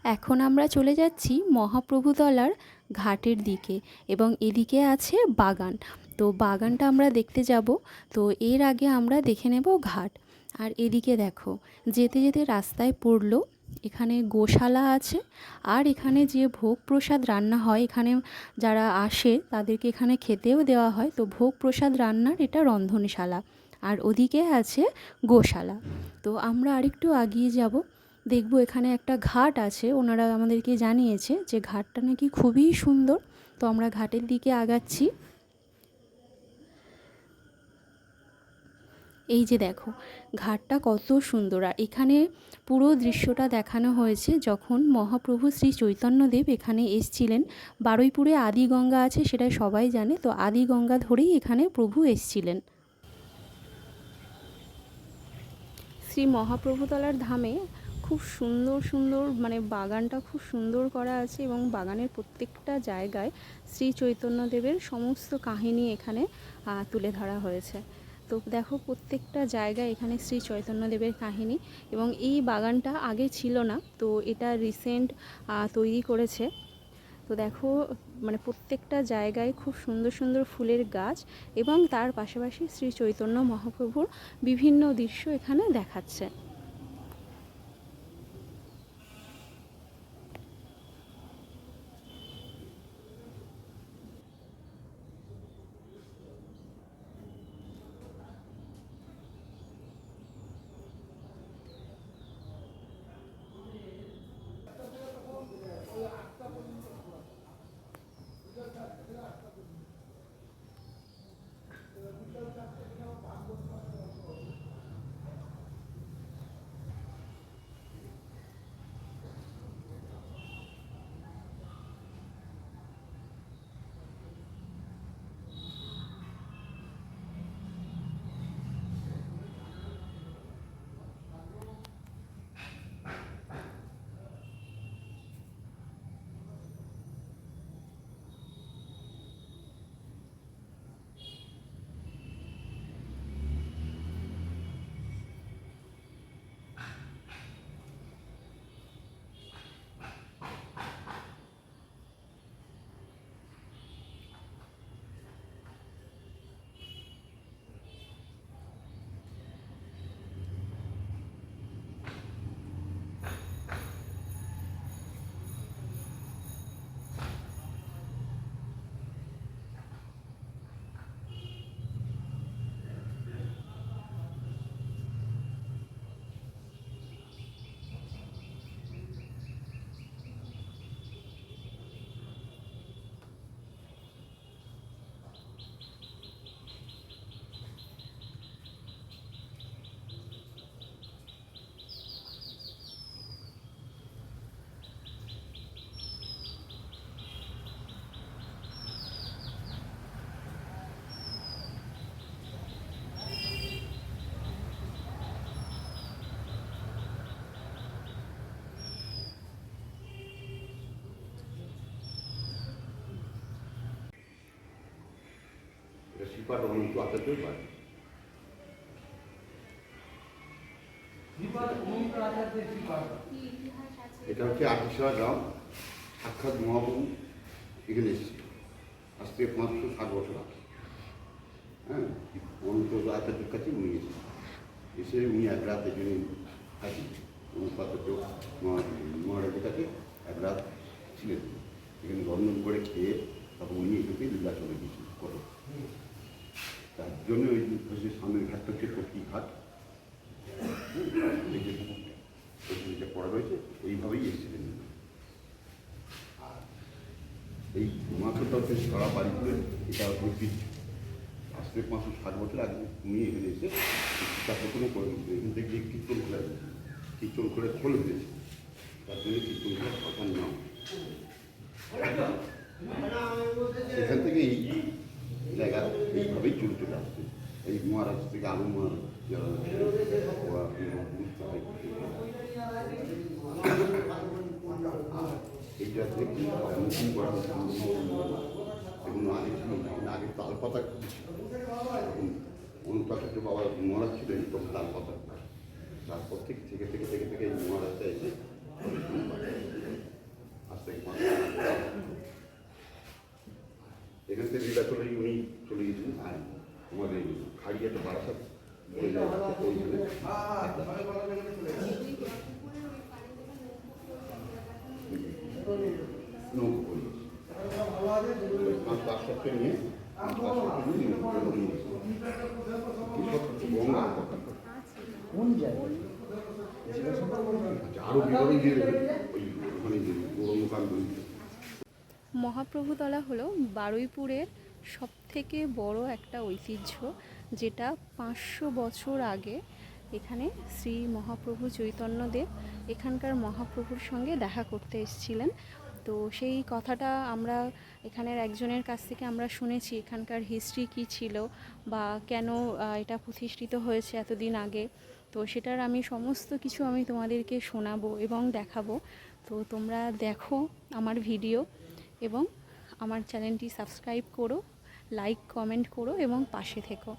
এখন আমরা চলে যাচ্ছি মহাপ্রভুতলার ঘাটের দিকে এবং এদিকে আছে বাগান। তো বাগানটা আমরা দেখতে যাব। তো এর আগে আমরা দেখে নেব ঘাট। আর এদিকে দেখো, যেতে যেতে রাস্তায় পড়লো এখানে গোশালা আছে। আর এখানে যে ভোগ প্রসাদ রান্না হয়, এখানে যারা আসে তাদেরকে এখানে খেতেও দেওয়া হয়। তো ভোগ প্রসাদ রান্নার এটা রন্ধনশালা। আর ওদিকে আছে গোশালা। তো আমরা আরেকটু এগিয়ে যাব, দেখব এখানে একটা ঘাট আছে। ওনারা আমাদেরকে জানিয়েছে যে ঘাটটা নাকি খুবই সুন্দর। তো আমরা ঘাটের দিকে আগাচ্ছি। এই যে দেখো, ঘাটটা কত সুন্দর। আর এখানে পুরো দৃশ্যটা দেখানো হয়েছে যখন মহাপ্রভু শ্রী চৈতন্যদেব এখানে এসছিলেন। বারুইপুরে আদি গঙ্গা আছে, সেটা সবাই জানে। তো আদি গঙ্গা ধরেই এখানে প্রভু এসছিলেন। শ্রী মহাপ্রভুতলার ধামে খুব সুন্দর সুন্দর বাগানটা খুব সুন্দর করা আছে এবং বাগানের প্রত্যেকটা জায়গায় শ্রী চৈতন্যদেবের সমস্ত কাহিনী এখানে তুলে ধরা হয়েছে। তো দেখো, প্রত্যেকটা জায়গায় এখানে শ্রী চৈতন্যদেবের কাহিনী। এবং এই বাগানটা আগে ছিল না, তো এটা রিসেন্ট তৈরি করেছে। তো দেখো, প্রত্যেকটা জায়গায় খুব সুন্দর সুন্দর ফুলের গাছ এবং তার পাশাপাশি শ্রী চৈতন্য মহাপ্রভুর বিভিন্ন দৃশ্য এখানে দেখাচ্ছে। শ্রীপাদ অনন্ত আচার্যের বাড়ি। এটা হচ্ছে আটিশা গ্রাম। সাক্ষাৎ মহাপ্রভু এখানে এসেছিল আজ থেকে 560 বছর আগে। হ্যাঁ, অনন্ত আচার্যের কাছে উনি এসেছেন। এসে উনি এক রাত এখানে থাকি অনন্ত আচার্য মহারাজের কাছে এক রাত ছিলেন। এখানে রন্ধন করে খেয়ে তখন উনি এখানে লীলা চলে গিয়েছিলেন কত। তার জন্য ওই সামনের ঘাটটা হচ্ছে কটকি ঘাট। যে পড়া রয়েছে এইভাবেই এসেছিলেন। এই মাছটা হচ্ছে সারা বাড়ি করে এটা ঐতিহ্য। আজ থেকে 560 বছর আগে উনি এখানে এসে শিক্ষা প্রথমে করে দিয়েছিল। এখান থেকে কীর্তন করে খোল হয়েছে, তার জন্য কীর্তন করে সরকার নাম। সেখান থেকে এই জায়গা এইভাবেই চলতে আসছে। এই মহারাজ থেকে আলু মহারাজ যারা ওরা বুঝতে হয়। এইটা দেখি নতুন করা এগুলো আগে ছিল না। আগে তাল পাতা ছিল, তখন অনুপাচার্য বাবা মহারাজ ছিলেন তখন তাল পাতা। তারপর থেকে থেকে থেকে থেকে থেকে এই মহারাজটা এসে নৌকো করিয়েছে। 5 সপ্তাহ নিয়ে গঙ্গা কোন জায়গায় আরো বিবরণ দিয়ে দেবেন ওই ওখানে যে গৌরমকান্ত মহাপ্রভুতলা হলো বারুইপুরের সবথেকে বড় একটা ঐতিহ্য, যেটা 500 বছর আগে এখানে শ্রী মহাপ্রভু চৈতন্যদেব এখানকার মহাপ্রভুর সঙ্গে দেখা করতে এসেছিলেন। তো সেই কথাটা আমরা এখানের একজনের কাছ থেকে আমরা শুনেছি, এখানকার হিস্ট্রি কী ছিল বা কেন এটা প্রতিষ্ঠিত হয়েছে এতদিন আগে। তো সেটার আমি সমস্ত কিছু আমি তোমাদেরকে শোনাবো এবং দেখাবো। তো তোমরা দেখো আমার ভিডিও এবং আমার চ্যানেলটি সাবস্ক্রাইব করো, লাইক কমেন্ট করো এবং পাশে থেকো।